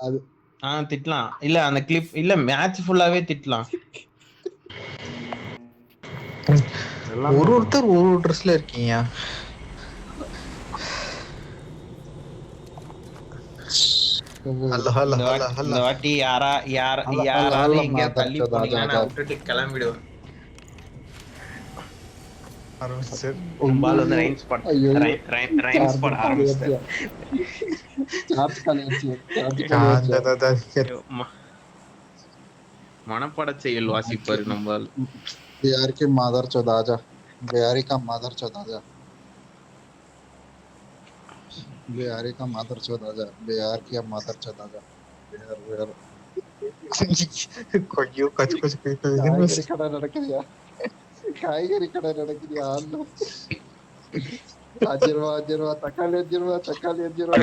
அது திட்டலாம். இல்ல அந்த கிளிப் இல்ல மேட்ச் ஃபுல்லாவே திட்டலாம். ஒருத்தர் ஒரு ட்ரெஸ்ல இருக்கீங்க. இந்த வாட்டி யாராவது எங்கேயாவது தள்ளி போனீங்கன்னா நான் விட்டுட்டு கிளம்பிடுவேன். பால் வந்து ரைம் ஸ்பாட் ஆரம்பிச்சிட்டாரு. மனப்பாட செயல் வாசிப்பாரு நம்மால். बिहार के मादर चौथ आजा, बिहारी का मादर चौथ आजा, बिहारी का मादर चौथ आजा, बिहार की मादर चौथ आजा, बिहार बिहार கொய்யோ கச்சு கச்சு காய்கறி கடை நடக்குதுயா, காய்கறி கடை நடக்குதுயா. அஜிர்வா தக்காளி அஜிர்வா தக்காளி அஜிர்வா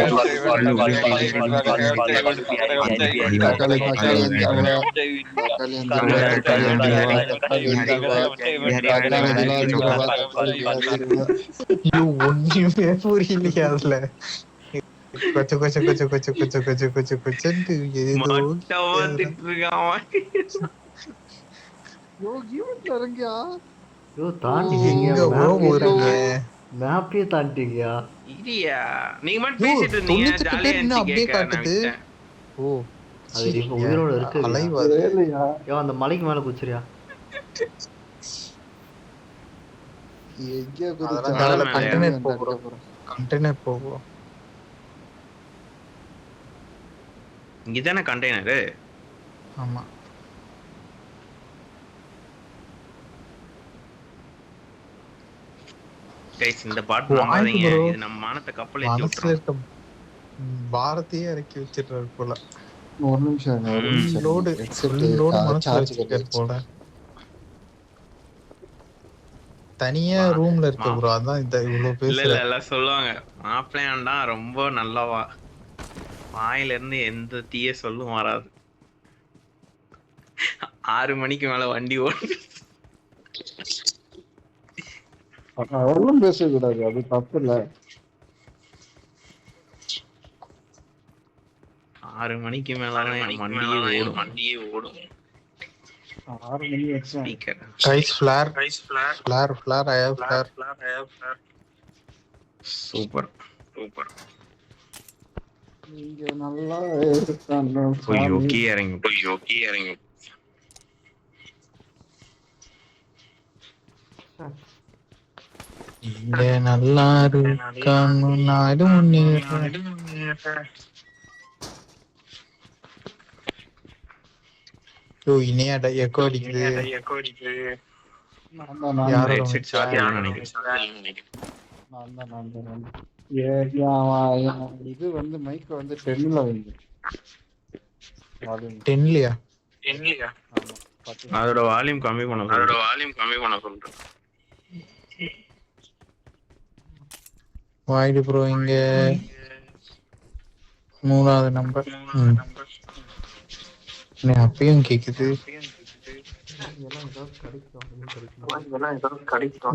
ஒண்ணுமே புரியலையா அதுல. கொச்சு கொச்சு கொச்சு கொச்சு கொச்சு கொச்சு கொச்சு கொச்சு ஏதோ இறங்கியா மேப்பே தாண்டிட்டியா? இல்லையா நீங்க மட்டும் பேசிட்டு இருந்தீங்க, ஜாலியா இருந்துச்சு அப்படியே கேட்க. காட்டுது. ஓ அது இப்ப உயிரோட இருக்கு. இல்லையா அந்த மலைக்கு மேல குச்சிரியா? எங்க கண்டெய்னர் போகும். இங்கதானே கண்டெய்னரு? ஆமா கைஸ் இந்த பாட்டு நம்பாதீங்க, இது நம்ம மானத்தை கப்பல் ஏத்தி விட்டுரும். பாரதியே இறக்கி வச்சிடுறாரு போல. ஒரு நிமிஷம் லோடு மனசுல வச்சிருக்காரு போல. தனியா ரூம்ல இருக்க ப்ரோ, அதான் இந்த இவ்வளவு பேர். இல்ல எல்லாம் சொல்லுவாங்க மாப்பிள்ளையாண்டா ரொம்ப நல்லவா, வாயில இருந்து எந்த தீய சொல்லும் வராது. 6 மணிக்கு மேல வண்டி ஓடு. அவளும் பேசக்கூடாது, அது தப்பு இல்ல. 6 மணிக்கு மேலதான் வண்டியே ஓடும். 6 மணி வச்சேன். Guys flower I have flower. Super. நீங்க நல்லா இருக்கானோ யோகி இறங்கி இங்க நல்லா இருக்கானோ நாடு முன்னேற. இனியாடா எக்கோ அடிக்குது. இது வந்து மைக் வந்து 10ல வந்து 10லயா? அதோட வால்யூம் கம்மி பண்ண சொல்றேன். வாய்டு ப்ரோ இங்க 3வது நம்பர். அப்பயும் கேக்குது.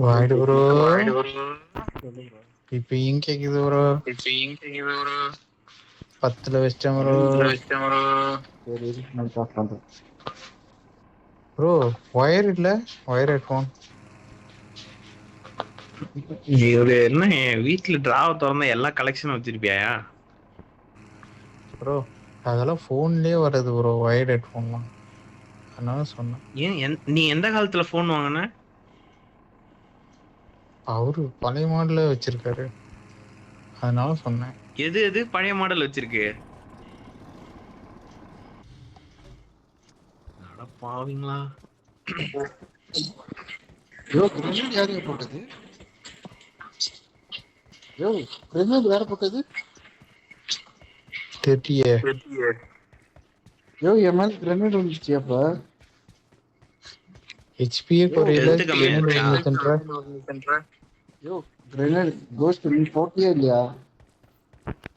வாய்டு ப்ரோ இப்பயும் கேக்குது ப்ரோ. 10ல வச்சிட்டேன் ப்ரோ. ஒயர் இல்ல, ஒயர் ஹெட்ஃபோன். என்ன வீட்டுல டிராவ திறந்தா எல்லா கலெக்ஷனும் வச்சிருப்பியா ப்ரோ? அதெல்லாம் போன்லயே வருது ப்ரோ, ஒயர் ஹெட்ஃபோன்லாம். அதனால சொன்னேன். ஏன் நீ எந்த காலத்துல போன் வாங்கின? அவரு பழைய மாடல வச்சிருக்காரு, அதனால சொன்னேன். எது பழைய மாடல் வச்சிருக்கு? அட பாவீங்களா. யாரையா போட்டது? வேற போட்டது தெரியலையே. என் மேல கிரனேட் வந்துச்சு. அப்ப ஹெச்பியே குறையல. கிரனேட் கோஸ்ட் நீ போட்டியே இல்லையா?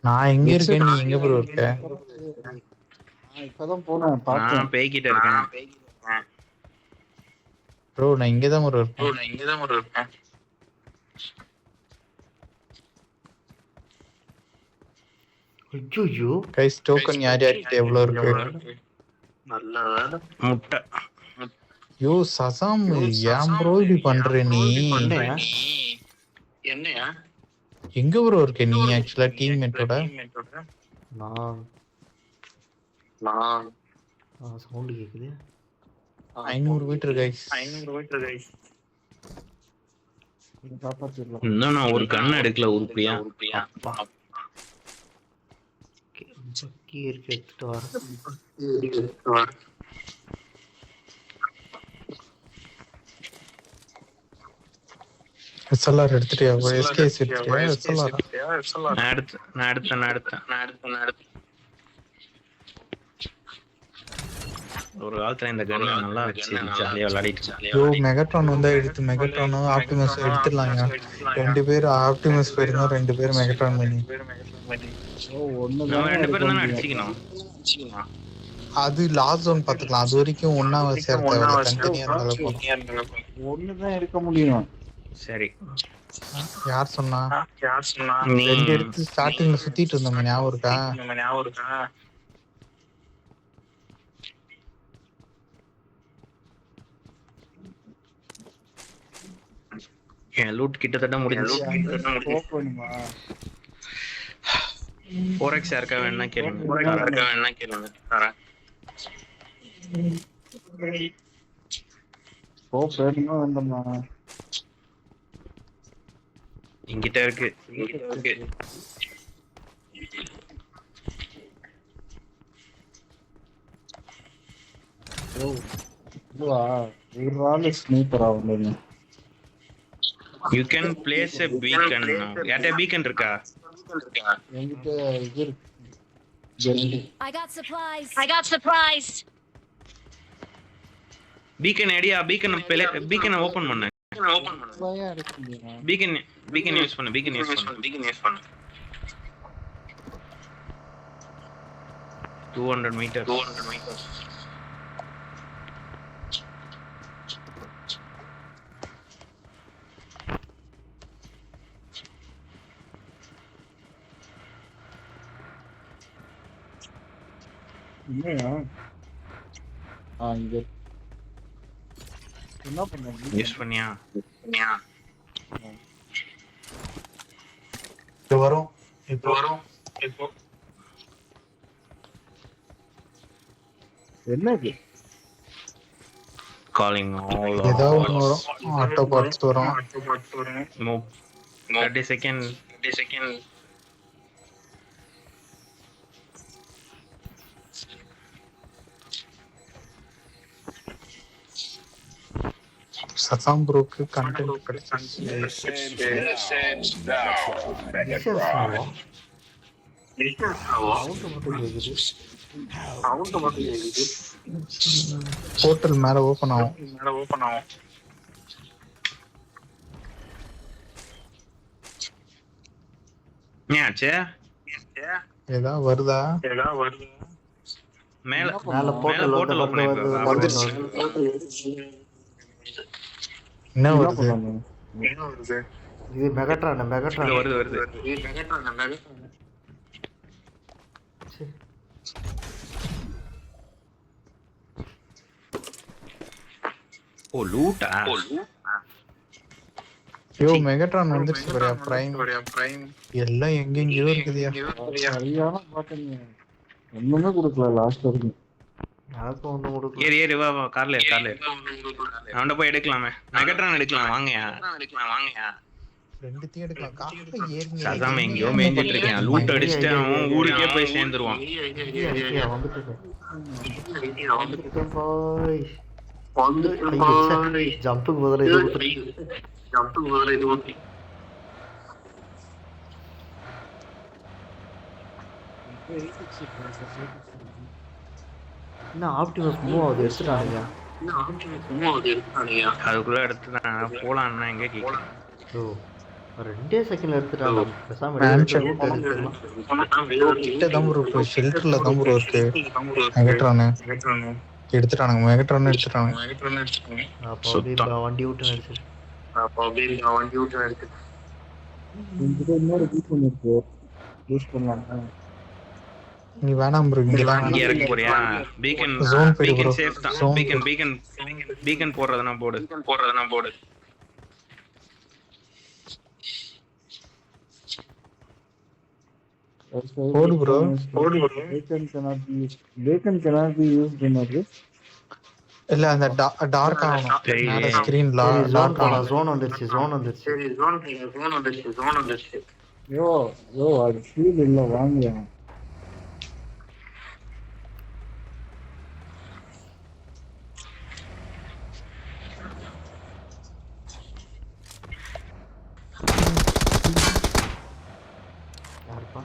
நான் எங்க இருக்கேன், நீ எங்க ப்ரோ இருக்க? இப்பதான் போனேன் பார்த்தேன். நான் பேய்கிட்ட இருக்கேன் ப்ரோ. நான் இங்கதான் ப்ரோ இருக்கேன். ஐயோ கைஸ் டோக்கன் யார் யார்கிட்ட எவ்வளவு இருக்கு? முட்டை. யோ சசாம் ஏன் ப்ரோ இப்படி பண்ற நீ? என்னையா? எங்க ப்ரோ இருக்க நீ ஆக்சுவலா டீம்மேட்டோட? நான் சவுண்ட் கேக்குது. 500 மீட்டர் கைஸ். இன்னும் நான் ஒரு கண்ணு எடுக்கல உருப்படியா. கீ இருக்கு எடுத்துட்டு வர. எஸ்எல்ஆர் எடுத்துட்டியா? எஸ்கேஎஸ் எடுத்துட்டியா? எஸ்எல்ஆர் நான் எடுத்தேன். ஒரு காலத்துல இந்த கன் நல்லா வச்சு ஜாலியா விளையாடிட்டு. யோ மெகாட்ரான் வந்தா எடுத்து மெகாட்ரான் ஆப்டிமஸ் எடுத்துடலாங்க. 2 பேர் ஆப்டிமஸ் போயிருந்தோம், 2 பேர் மெகாட்ரான் பண்ணி. நம்ம 2 பேரும் தானே அடிச்சிக்கணும். அது லாஸ்ட் ஜோன் பாத்துக்கலாம். அது வரைக்கும் ஒண்ணா சேர தேவையில்ல, தனித்தனியா இருந்தாலும் ஒண்ணுதான் இருக்க முடியும். சரி யார் சொன்னா? நீ 2 எடுத்து ஸ்டார்டிங்ல சுத்திட்டு இருந்தோம், ஞாபகம் இருக்கா? என் லூட் கிட்டத்தட்ட முடிஞ்சிச்சு. 4x யாருக்கா வேணா கேளுங்க. தரேன். என்கிட்ட இருக்கு. You can place a beacon now. யார்ட்ட beacon இருக்கா? I got supplies. beacon idea beacon open பண்ணு. beacon யூஸ் பண்ணு. 200 meters. யூஸ் பண்ணியா? இப்போ வரும். என்னது calling all ஏதோ ஒன்று வரும். ஆட்டோ பார்த்துட்டு வரும். move 30 second. சசாம் ப்ரோக்கு கண்டென்ட் கிடைச்சிருச்சு. போர்ட்டல் மேல ஓபன் ஆகும். ஏன்ச்சே ஏதா வருதா? மேல போர்ட்டல் ஓபன் ஆயிருக்கு. வந்துருச்சு. என்ன வருது? இது மெகாட்ரான் வருது. ஓ லூட்டா? யோ மெகாட்ரான் வந்துருச்சு பாரியா பிரைம். எல்லாம் எங்கெங்கயோ இருக்குதியா. சரியான பாத்தீங்க. ஒண்ணுமே கொடுக்கல லாஸ்ட் வரைக்கும். எனக்கு ஒண்ணும் கொடுக்கல. ஏறி வா கார்ல அவன்ட போய் எடுக்கலாமே. மெகாட்ரான் எடுக்கலாம் வாங்கயா. ரெண்டுத்தையும் எடுக்கலாம். கார்ல ஏறி சதாம எங்கயோ மேஞ்சிட்டு இருக்கேன். லூட் அடிச்சிட்டு அவன் ஊருக்கே போய் சேர்ந்துருவான். ஜம்புக்கு பதிலா இது ஊத்து. என்ன ஆப்டிமஸ் மூவ் ஆகுது, எடுத்துட்டானுங்க. அதுக்குள்ள எடுத்துட்டான் போலான்னா எங்க கேட்கலாம். ஓ 2 செகண்ட்ல எடுத்துட்டாங்க. பேசாம கிட்ட தான் ப்ரோ ஷெல்டர்ல தான் ப்ரோ இருக்கு. மெகாட்ரான் எடுத்துட்டானுங்க. அப்போ அப்படியே வண்டி விட்டு நடிச்சு. இன்னொரு பீட் பண்ணிருக்கு. யூஸ் பண்ணலாம். நீ வேணாம் ப்ரோ இங்கலாம் இங்க இறக்க போறியா? பீக்கன் Zone போயிடு பீக்கன் bro. சேஃப் தான். Zone பீக்கன் போடுறதுனா போடு. போடு bro. Bacon cannot be used in this. இல்ல அந்த டார்க் ஆகணும். சரி. மேல ஸ்கிரீன்ல சரி ஜோன் டார்க் போலாம். ஆகணும். ஜோன் வந்துருச்சு. யோ அது ஃபீல் இல்ல வாங்க. யாருப்பா?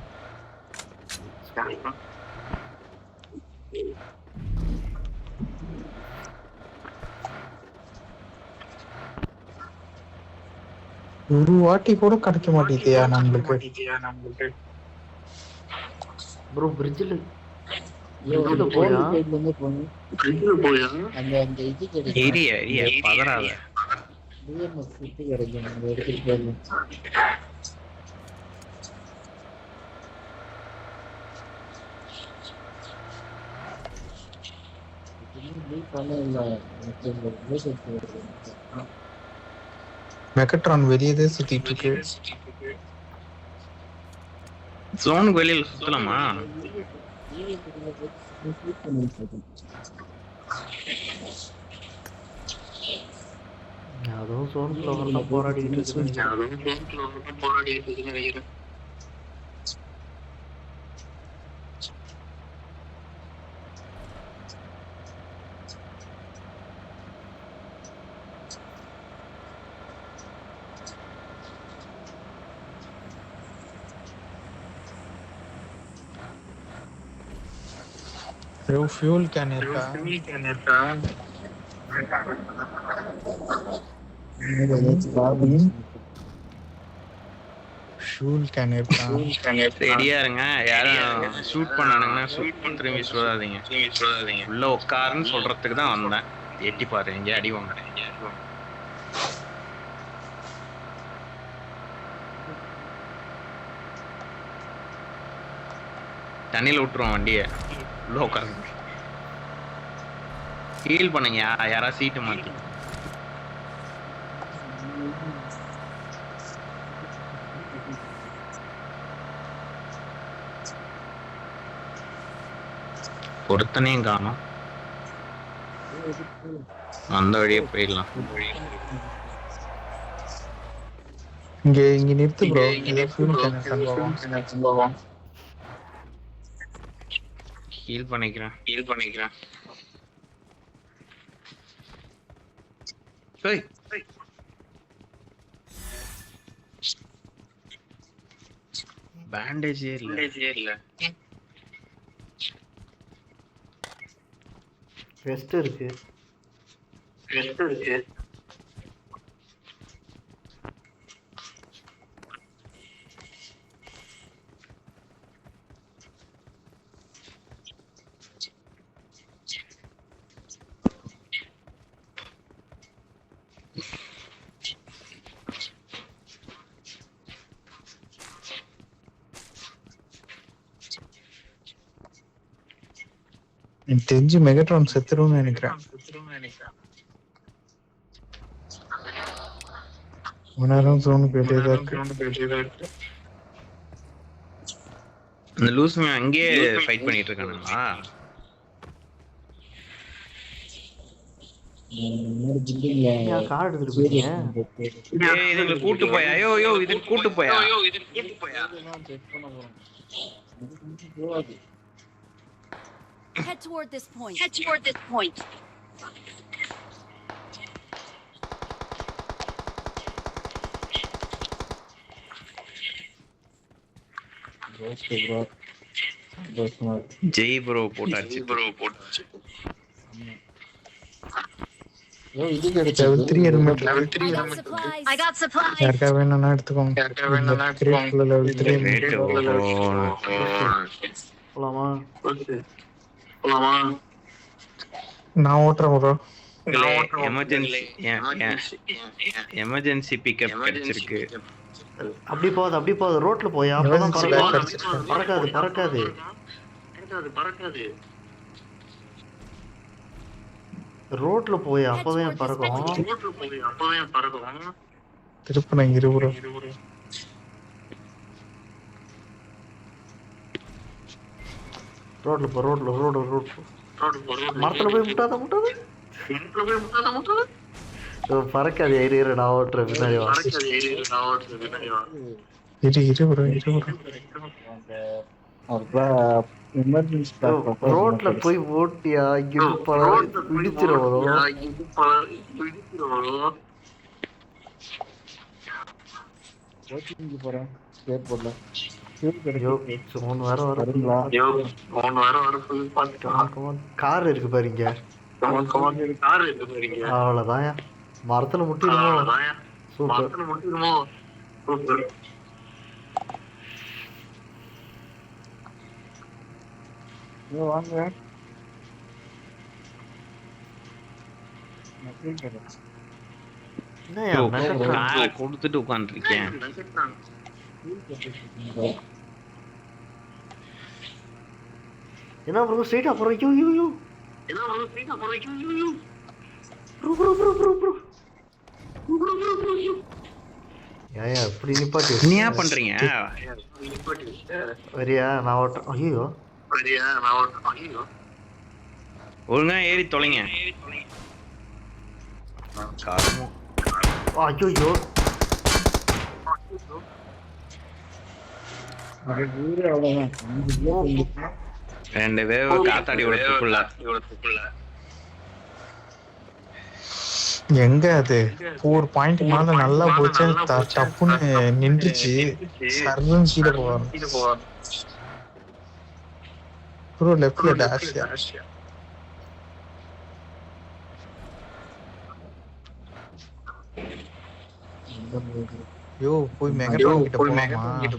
ஒரு வாட்டி கூட கிடைக்க மாட்டேங்குதியா நம்மளுக்கு? ப்ரோ பிரிட்ஜில் போயா போயா? அந்த இது கிடைக்கும். ஏரியா பதறாத. DMS சுத்தி கிடைக்கும் அந்த இடத்துக்கு போயிடலாம். மெகட்ரான் வெளியவே சுத்திட்டு இருக்கு. ஜோனுக்கு வெளியில சுத்தலாமா? அதுவும் ஜோனுக்குள்ள வரலாம் போராடிட்டு இருக்கு. ஃபியூல் கேன் இருக்கா? ஃபியூல் கேன் இருக்கா? ரெடியா இருங்க. யாரும் ஷூட் பண்ணானுங்கன்னா திரும்பி சொல்லாதீங்க. உள்ள உட்காருன்னு சொல்றதுக்கு தான் வந்தேன். எட்டி பாரு எங்க அடி வாங்க. தண்ணியில விட்டுருவோம் வண்டிய. உள்ள உட்காருங்க. ஹீல் பண்ணுங்க. யாரா சீட்டு மாத்தி. ஒருத்தனையும் காணோம். அந்த வழியே போயிடலாம். இங்க நிறுத்து ப்ரோ. இத ஃபியூல் கேன் சம்பவம். ஹீல் பண்ணிக்கிறேன். ஏய் பேண்டேஜே இல்ல. வெஸ்ட் இருக்கு. எனக்கு தெரிஞ்சு மெகட்ரான் செத்துருன்னு நினைக்கிறேன். நேரம் ஜோனுக்கு வெளியே இருக்கு. இந்த லூசுமே அங்கேயே ஃபைட் பண்ணிட்டு இருக்கானுங்களா? கார் எடுத்துட்டு போறீங்க? இதுல கூட்டு போயா? ஐயோ இது கூட்டு போயா? Head toward this point. Jai bro போட்டாச்சு. Level 3 helmet. I got supplies. யாருக்கா வேணும்னா எடுத்துக்கோங்க. கிரேட்ல லெவல் 3 ஹெல்மெட். போலாமா? நான் ஓட்டுறேன் ப்ரோ. எமர்ஜென்சி பிக்கப் கிடைச்சிருக்கு. அப்படி போகுது ரோட்ல போய் அப்பதான் பறக்காது. ரோட்ல போய் Head அப்பதான் toward this பறக்கும். திருப்பணம் இரு ப்ரோ. ரோட்ல போ ரோடு மரத்துல போய் முட்டாத பறக்காது. இரு நான் ஓட்டுறேன் பின்னாடி வா. இரு ப்ரோ. எமர்ஜென்சி ரோட்ல போய் ஓட்டியா இங்க பிடிச்சிரும். போறேன் ஏர்போர்ட்ல கார் இருக்கு பாருங்க. அவ்வளவுதான் மரத்துல முட்டிடுமோ. சூப்பர். வாங்க கொடுத்துட்டு உட்காந்துருக்கேன். என்ன ப்ரோ ஸ்ட்ரைட்டா போறோம். யூ ஏயா இப்படி நிப்பாட்டி நீ ஏன் பண்றீங்க? வரியா நான் ஓட்டுறேன். ஐயோ ஒழுங்கா ஏறி தொலைங்க. ஐயோ ரெண்டு பேர் காத்தாடி விடத்துக்குள்ள எங்க அது ஒரு பாயிண்ட் மேல நல்லா போச்சு. டப்புன்னு நின்றுச்சு. சர்வன் சீட போவாங்க ப்ரோ. லெஃப்ட்ல டேஷ். யோ போய் மெகட்ரான் கிட்ட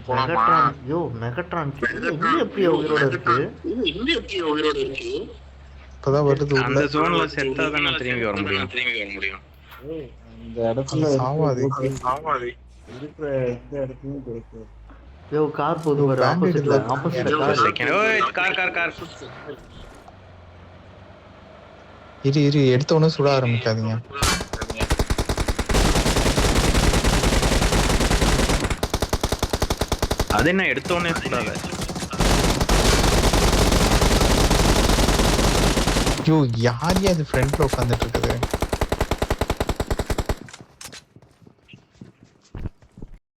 போலாமா? மெகட்ரான் இன்னும் எப்படி உயிரோட இருக்கு? இப்பதான் வருது. அந்த ஜோன்ல செத்தா தானே திரும்பி வர முடியும். இந்த இடத்துல சாவாது. இருக்கிற எந்த இடத்துலயும் கிடைக்கும். கார் போகுது பாரு. ஆப்போசிட்ல கார் இரு எடுத்த உடனே சுட ஆரம்பிக்காதீங்க. அது என்ன எடுத்த உடனே சுடாத. ஐயோ யார் அது ஃப்ரண்ட்ல உட்காந்துட்டு இருக்குது?